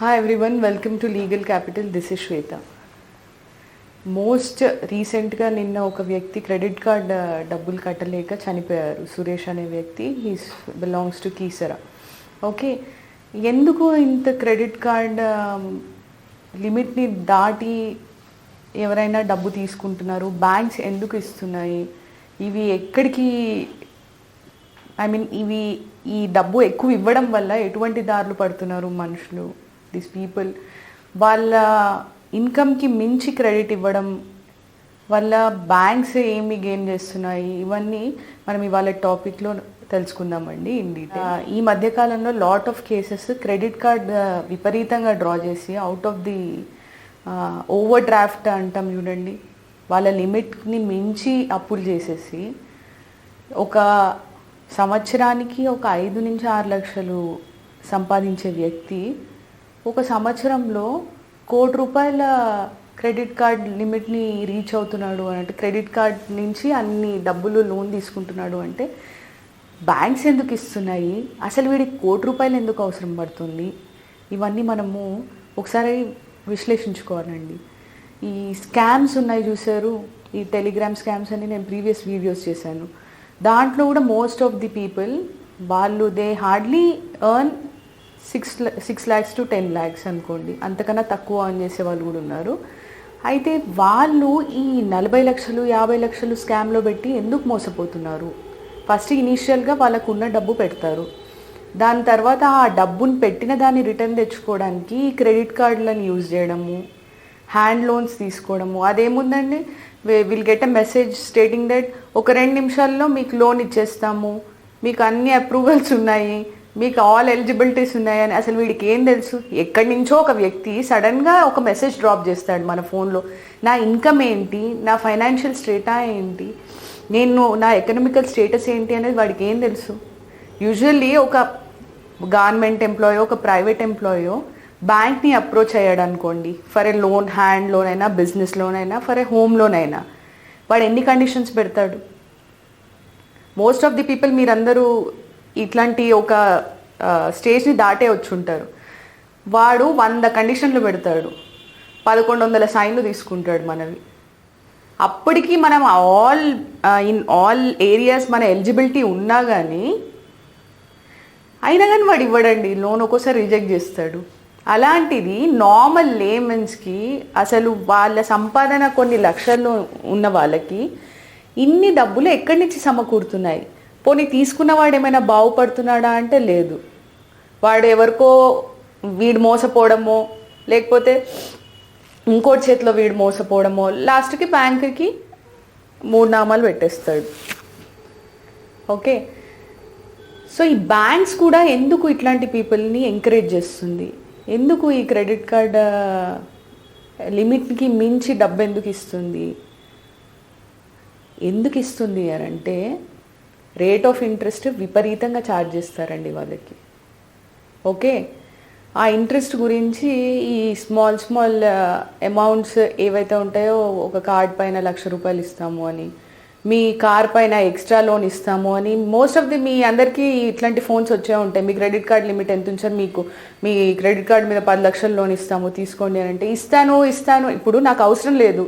Hi everyone, welcome to Legal Capital. This is Shweta. Most రీసెంట్గా నిన్న ఒక వ్యక్తి క్రెడిట్ కార్డ్ డబ్బులు కట్టలేక చనిపోయారు. సురేష్ అనే వ్యక్తి, he's belongs to Keesara. Okay, ఎందుకు ఇంత క్రెడిట్ కార్డ్ లిమిట్ని దాటి ఎవరైనా డబ్బు తీసుకుంటున్నారు? బ్యాంక్స్ ఎందుకు ఇస్తున్నాయి? ఇవి ఎక్కడికి, ఇవి ఈ డబ్బు ఎక్కువ ఇవ్వడం వల్ల ఎటువంటి దారులు పడుతున్నారు మనుషులు, దిస్ పీపుల్? వాళ్ళ ఇన్కమ్కి మించి క్రెడిట్ ఇవ్వడం వల్ల బ్యాంక్స్ ఏమి గెయిన్ చేస్తున్నాయి, ఇవన్నీ మనం ఇవాళ టాపిక్లో తెలుసుకుందామండి ఇన్ డీటెయిల్. ఈ మధ్యకాలంలో lot of cases credit card విపరీతంగా డ్రా చేసి out of the over draft అంటాం చూడండి, వాళ్ళ లిమిట్ని మించి అప్పులు చేసేసి ఒక సంవత్సరానికి ఒక 5 నుంచి 6 లక్షలు సంపాదించే వ్యక్తి ఒక సంవత్సరంలో ₹1,00,00,000 క్రెడిట్ కార్డ్ లిమిట్ని రీచ్ అవుతున్నాడు అంటే, క్రెడిట్ కార్డ్ నుంచి అన్ని డబ్బులు లోన్ తీసుకుంటున్నాడు అంటే బ్యాంక్స్ ఎందుకు ఇస్తున్నాయి? అసలు వీడికి ₹1,00,00,000 ఎందుకు అవసరం పడుతుంది? ఇవన్నీ మనము ఒకసారి విశ్లేషించుకోవాలండి. ఈ స్కామ్స్ ఉన్నాయి చూసారు, ఈ టెలిగ్రామ్ స్కామ్స్ అని నేను ప్రీవియస్ వీడియోస్ చేశాను. దాంట్లో కూడా మోస్ట్ ఆఫ్ ది పీపుల్ వాళ్ళు they hardly earn 6 lakhs to 10 lakhs అనుకోండి, అంతకన్నా తక్కువ earn చేసే వాళ్ళు కూడా ఉన్నారు. అయితే వాళ్ళు ఈ 40 లక్షలు 50 లక్షలు స్కామ్లో పెట్టి ఎందుకు మోసపోతున్నారు? ఫస్ట్ ఇనీషియల్గా వాళ్ళకు ఉన్న డబ్బు పెడతారు, దాని తర్వాత ఆ డబ్బుని పెట్టిన దాన్ని రిటర్న్ తెచ్చుకోవడానికి క్రెడిట్ కార్డులను యూజ్ చేయడము, హ్యాండ్ లోన్స్ తీసుకోవడము. అదేముందండి, will get a message stating that ఒక 2 నిమిషాల్లో మీకు లోన్ ఇచ్చేస్తాము, మీకు అన్ని అప్రూవల్స్ ఉన్నాయి, మీకు ఆల్ ఎలిజిబిలిటీస్ ఉన్నాయని. అసలు వీడికి ఏం తెలుసు? ఎక్కడి నుంచో ఒక వ్యక్తి సడన్గా ఒక మెసేజ్ డ్రాప్ చేస్తాడు మన ఫోన్లో. నా ఇన్కమ్ ఏంటి, నా ఫైనాన్షియల్ స్టేటా ఏంటి, నా ఎకనామికల్ స్టేటస్ ఏంటి అనేది వాడికి ఏం తెలుసు? యూజువల్లీ ఒక గవర్నమెంట్ ఎంప్లాయో ఒక ప్రైవేట్ ఎంప్లాయో బ్యాంక్ని అప్రోచ్ అయ్యాడు అనుకోండి, for a loan, hand loan అయినా, బిజినెస్ లోన్ అయినా, ఫర్ ఏ హోమ్ లోన్ అయినా, వాడు ఎన్ని కండిషన్స్ పెడతాడు? మోస్ట్ ఆఫ్ ది పీపుల్ మీరందరూ ఇట్లాంటి ఒక స్టేజ్ని దాటే వచ్చి ఉంటారు. వాడు 100 కండిషన్లు పెడతాడు, 1100 సైన్లు తీసుకుంటాడు మనవి. అప్పటికి మనం ఇన్ ఆల్ ఏరియాస్ మన ఎలిజిబిలిటీ ఉన్నా కానీ అయినా కానీ వాడు ఇవ్వడండి, లోన్ ఒక్కోసారి రిజెక్ట్ చేస్తాడు. అలాంటిది నార్మల్ లేమెన్స్కి, అసలు వాళ్ళ సంపాదన కొన్ని లక్షల్లో ఉన్న వాళ్ళకి ఇన్ని డబ్బులు ఎక్కడి నుంచి సమకూరుతున్నాయి? పోనీ తీసుకున్నవాడు ఏమైనా బాగుపడుతున్నాడా అంటే లేదు. వాడు ఎవరికో వీడు మోసపోవడమో, లేకపోతే ఇంకోటి చేతిలో వీడు మోసపోవడమో, లాస్ట్కి బ్యాంకుకి 3 నామాలు పెట్టేస్తాడు. ఓకే, సో ఈ బ్యాంక్స్ కూడా ఎందుకు ఇట్లాంటి పీపుల్ని ఎంకరేజ్ చేస్తుంది? ఎందుకు ఈ క్రెడిట్ కార్డ్ లిమిట్కి మించి డబ్బు ఎందుకు ఇస్తుంది? ఎందుకు ఇస్తుంది అని అంటే, రేట్ ఆఫ్ ఇంట్రెస్ట్ విపరీతంగా ఛార్జ్ చేస్తారండి వాళ్ళకి. ఓకే, ఆ ఇంట్రెస్ట్ గురించి ఈ స్మాల్ అమౌంట్స్ ఏవైతే ఉంటాయో, ఒక కార్డ్ పైన ₹1,00,000 ఇస్తాము అని, మీ కార్ పైన ఎక్స్ట్రా లోన్ ఇస్తాము అని, మోస్ట్ ఆఫ్ ది మీ అందరికీ ఇట్లాంటి ఫోన్స్ వచ్చే ఉంటాయి. మీ క్రెడిట్ కార్డ్ లిమిట్ ఎంత ఉంచారు, మీకు మీ క్రెడిట్ కార్డ్ మీద 10 లక్షల లోన్ ఇస్తాము తీసుకోండి అని అంటే, ఇస్తాను. ఇప్పుడు నాకు అవసరం లేదు,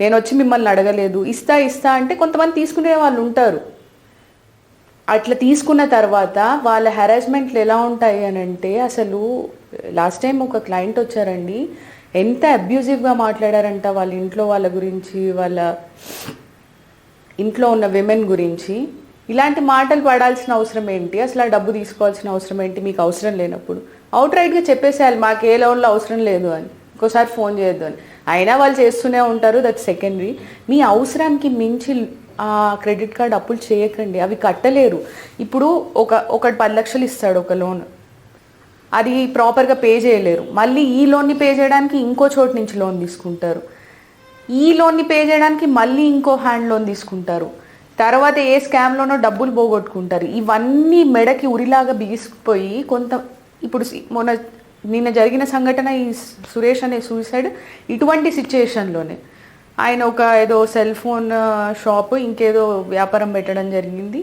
నేను వచ్చి మిమ్మల్ని అడగలేదు, ఇస్తా అంటే కొంతమంది తీసుకునే వాళ్ళు ఉంటారు. అట్లా తీసుకున్న తర్వాత వాళ్ళ హెరాస్మెంట్లు ఎలా ఉంటాయి అని అంటే, అసలు లాస్ట్ టైం ఒక క్లయింట్ వచ్చారండి, ఎంత అబ్యూజివ్గా మాట్లాడారంట వాళ్ళ ఇంట్లో వాళ్ళ గురించి, వాళ్ళ ఇంట్లో ఉన్న విమెన్ గురించి. ఇలాంటి మాటలు పడాల్సిన అవసరం ఏంటి? అసలు ఆ డబ్బు తీసుకోవాల్సిన అవసరం ఏంటి? మీకు అవసరం లేనప్పుడు అవుట్ రైట్గా చెప్పేసేయాలి, మాకు ఏ లోన్లో అవసరం లేదు అని, ఇంకోసారి ఫోన్ చేయొద్దు అని. అయినా వాళ్ళు చేస్తూనే ఉంటారు, దట్ సెకండరీ. మీ అవసరానికి మించి ఆ క్రెడిట్ కార్డ్ అప్పులు చేయకండి, అవి కట్టలేరు. ఇప్పుడు ఒకటి 10 లక్షలు ఇస్తాడు ఒక లోన్, అది ప్రాపర్గా పే చేయలేరు. మళ్ళీ ఈ లోన్ని పే చేయడానికి ఇంకో చోటు నుంచి లోన్ తీసుకుంటారు, ఈ లోన్ని పే చేయడానికి మళ్ళీ ఇంకో హ్యాండ్ లోన్ తీసుకుంటారు, తర్వాత ఏ స్కామ్లోనో డబ్బులు పోగొట్టుకుంటారు. ఇవన్నీ మెడకి ఉరిలాగా బిగిసిపోయి ఇప్పుడు నిన్న జరిగిన సంఘటన, ఈ సురేష్ అనే సూసైడ్ ఇటువంటి సిచ్యుయేషన్లోనే. ఆయన ఏదో సెల్ ఫోన్ షాపు ఇంకేదో వ్యాపారం పెట్టడం జరిగింది,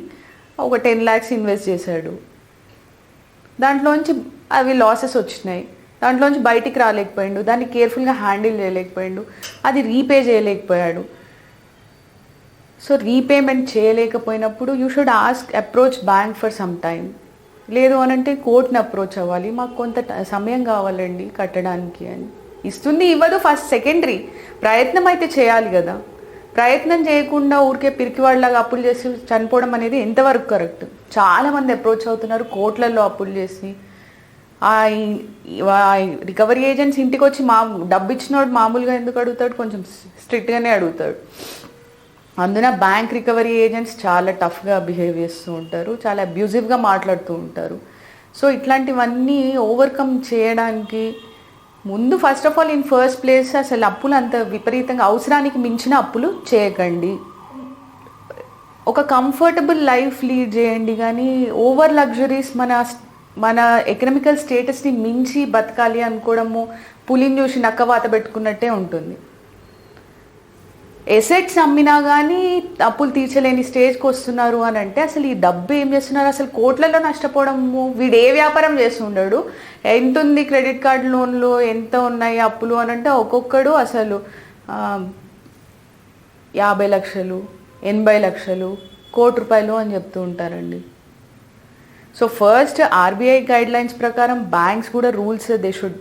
ఒక 10 lakhs ఇన్వెస్ట్ చేశాడు, దాంట్లోంచి అవి లాసెస్ వచ్చినాయి. దాంట్లోంచి బయటికి రాలేకపోయాడు, దాన్ని కేర్ఫుల్గా హ్యాండిల్ చేయలేకపోయాడు, అది రీపే చేయలేకపోయాడు. సో రీపేమెంట్ చేయలేకపోయినప్పుడు you should approach bank for some time. లేదు అని అంటే కోర్ట్ని అప్రోచ్ అవ్వాలి, మాకు కొంత సమయం కావాలండి కట్టడానికి అని. ఇస్తుంది ఇవ్వదు ఫస్ట్ సెకండరీ, ప్రయత్నం అయితే చేయాలి కదా. ప్రయత్నం చేయకుండా ఊరికే పిరికివాళ్ళలాగా అప్పులు చేసి చనిపోవడం అనేది ఎంతవరకు కరెక్ట్? చాలామంది అప్రోచ్ అవుతున్నారు కోట్లలో అప్పులు చేసి. రికవరీ ఏజెంట్స్ ఇంటికి వచ్చి డబ్బు ఇచ్చినోడు మామూలుగా ఎందుకు అడుగుతాడు? కొంచెం స్ట్రిక్ట్గానే అడుగుతాడు. అందున బ్యాంక్ రికవరీ ఏజెంట్స్ చాలా టఫ్గా బిహేవ్ చేస్తూ ఉంటారు, చాలా అబ్యూజివ్గా మాట్లాడుతూ ఉంటారు. సో ఇట్లాంటివన్నీ ఓవర్కమ్ చేయడానికి ముందు first of all in first place అసలు అప్పులు అంత విపరీతంగా అవసరానికి మించిన అప్పులు చేయకండి. ఒక కంఫర్టబుల్ లైఫ్ లీడ్ చేయండి, కానీ ఓవర్ లగ్జరీస్ మన ఎకనామికల్ స్టేటస్ని మించి బతకాలి అనుకోవడము పులిని చూసి నక్కవాత పెట్టుకున్నట్టే ఉంటుంది. ఎసెట్స్ అమ్మినా కానీ అప్పులు తీర్చలేని స్టేజ్కి వస్తున్నారు అని అంటే అసలు ఈ డబ్బు ఏం చేస్తున్నారు? అసలు కోట్లలో నష్టపోవడము. వీడు ఏ వ్యాపారం చేస్తుండడు? ఎంత ఉంది క్రెడిట్ కార్డు లోన్లు, ఎంత ఉన్నాయి అప్పులు అని అంటే ఒక్కొక్కడు అసలు 50 లక్షలు, 80 లక్షలు, ₹1,00,00,000 అని చెప్తూ ఉంటారండి. So first RBI guide lines ప్రకారం బ్యాంక్స్ కూడా rules, they should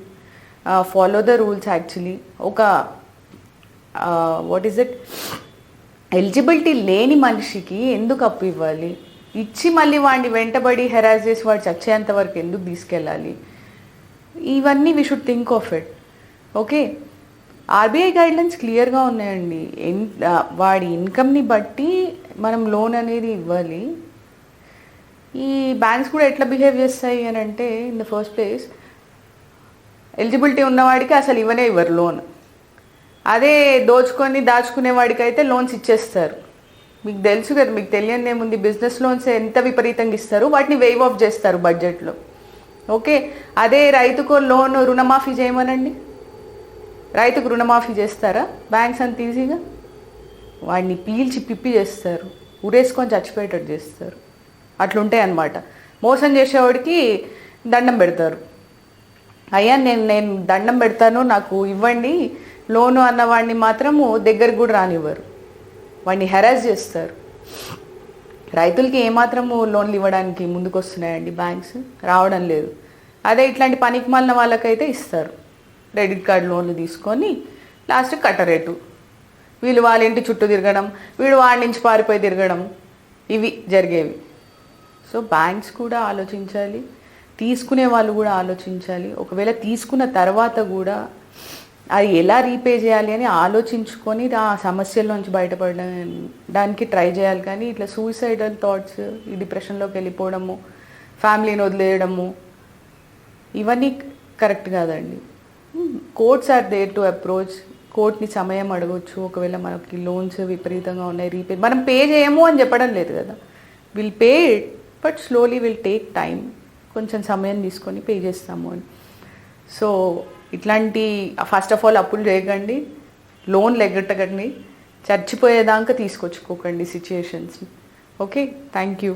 follow the rules actually. ఒక వాట్ ఈస్ ఇట్, ఎలిజిబిలిటీ లేని మనిషికి ఎందుకు అప్పు ఇవ్వాలి? ఇచ్చి మళ్ళీ వాడిని వెంటబడి హెరాస్ చేసి వాడు చచ్చేంత వరకు ఎందుకు తీసుకెళ్ళాలి? ఇవన్నీ we should think of it. Okay, RBI guidelines క్లియర్గా ఉన్నాయండి. వాడి ఇన్కమ్ని బట్టి మనం లోన్ అనేది ఇవ్వాలి. ఈ బ్యాంక్స్ కూడా ఎట్లా బిహేవ్ చేస్తాయి అని అంటే, in the first place eligibility ఉన్నవాడికి అసలు ఇవ్వరు లోన్. అదే దోచుకొని దాచుకునే వాడికి అయితే లోన్స్ ఇచ్చేస్తారు. మీకు తెలుసు కదా, మీకు తెలియని ఏముంది, బిజినెస్ లోన్స్ ఎంత విపరీతంగా ఇస్తారు, వాటిని వేవ్ ఆఫ్ చేస్తారు బడ్జెట్లో. ఓకే, అదే రైతుకు లోన్ రుణమాఫీ చేయమనండి, రైతుకు రుణమాఫీ చేస్తారా బ్యాంక్స్ అంత ఈజీగా? వాడిని పీల్చి పిప్పి చేస్తారు, ఉరేసుకొని చచ్చిపోయేటట్టు చేస్తారు. అట్లుంటాయి అన్నమాట. మోసం చేసేవాడికి దండం పెడతారు. అయ్యా నేను దండం పెడతాను, నాకు ఇవ్వండి లోను అన్నవాడిని మాత్రము దగ్గరికి కూడా రానివ్వరు, వాడిని హెరాస్ చేస్తారు. రైతులకి ఏమాత్రము లోన్లు ఇవ్వడానికి ముందుకు వస్తున్నాయండి బ్యాంక్స్? రావడం లేదు. అదే ఇట్లాంటి పనికి మాలిన వాళ్ళకైతే ఇస్తారు, క్రెడిట్ కార్డు లోన్లు తీసుకొని లాస్ట్ కట్టరేటు. వీళ్ళు వాళ్ళ ఇంటి చుట్టూ తిరగడం, వీడు వాడి నుంచి పారిపోయి తిరగడం, ఇవి జరిగేవి. సో బ్యాంక్స్ కూడా ఆలోచించాలి, తీసుకునే వాళ్ళు కూడా ఆలోచించాలి. ఒకవేళ తీసుకున్న తర్వాత కూడా అది ఎలా రీపే చేయాలి అని ఆలోచించుకొని ఆ సమస్యల్లోంచి బయటపడడానికి ట్రై చేయాలి. కానీ ఇట్లా సూసైడల్ థాట్స్, ఈ డిప్రెషన్లోకి వెళ్ళిపోవడము, ఫ్యామిలీని వదిలేయడము, ఇవన్నీ కరెక్ట్ కాదండి. Courts are there to approach. కోర్ట్ని సమయం అడగొచ్చు. ఒకవేళ మనకి లోన్స్ విపరీతంగా ఉన్నాయి, రీపే మనం పే చేయము అని చెప్పడం లేదు కదా, will pay it but slowly, will take time, కొంచెం సమయం తీసుకొని పే చేస్తాము అని. సో ఇట్లాంటి ఫస్ట్ ఆఫ్ ఆల్ అప్పులు చేయకండి, లోన్లు ఎగ్గట్టకండి, చచ్చిపోయేదాకా తీసుకొచ్చుకోకండి సిచ్యుయేషన్స్ని. Okay, thank you.